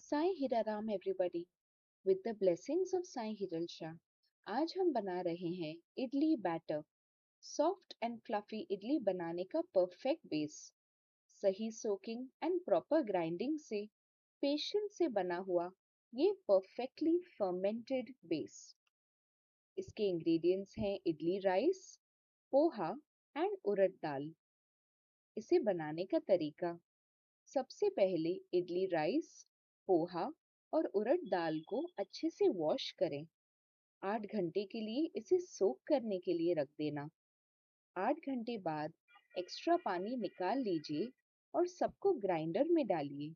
Sai Hira Ram everybody. With the blessings of Sai Hiral Shah, आज हम बना रहे हैं idli batter. Soft and fluffy idli बनाने का परफेक्ट बेस। सही सोकिंग एंड प्रॉपर ग्राइंडिंग से पेशेंस से बना हुआ ये परफेक्टली फर्मेंटेड बेस। इसके इंग्रेडिएंट्स हैं इडली राइस, पोहा एंड उड़द दाल। इसे बनाने का तरीका। सबसे पहले इडली राइस, पोहा और उड़द दाल को अच्छे से वॉश करें। 8 घंटे के लिए इसे सोक करने के लिए रख देना। 8 घंटे बाद एक्स्ट्रा पानी निकाल लीजिए और सबको ग्राइंडर में डालिए।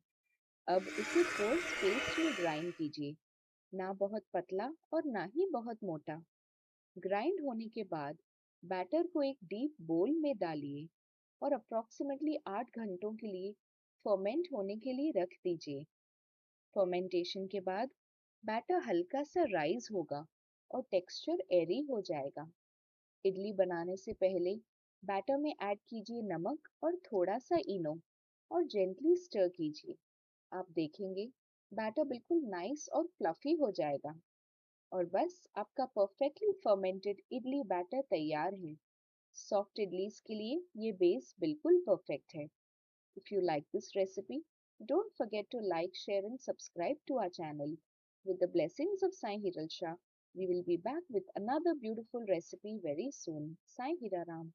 अब इसे कोर्स पेस्ट में ग्राइंड कीजिए, ना बहुत पतला और ना ही बहुत मोटा। ग्राइंड होने के बाद बैटर को एक डीप बोल में डालिए और अप्रोक्सीमेटली 8 घंटों के लिए फर्मेंट होने के लिए रख दीजिए। फर्मेंटेशन के बाद बैटर हल्का सा राइज होगा और टेक्सचर एरी हो जाएगा। इडली बनाने से पहले बैटर में ऐड कीजिए नमक और थोड़ा सा इनो और जेंटली स्टर कीजिए। आप देखेंगे बैटर बिल्कुल नाइस और फ्लफी हो जाएगा और बस आपका परफेक्टली फर्मेंटेड इडली बैटर तैयार है। सॉफ्ट इडलीज के लिए ये बेस बिल्कुल परफेक्ट है। If you like this recipe, don't forget to like, share and subscribe to our channel. With the blessings of Sai Hiral Shah, we will be back with another beautiful recipe very soon. Sai Hira Ram.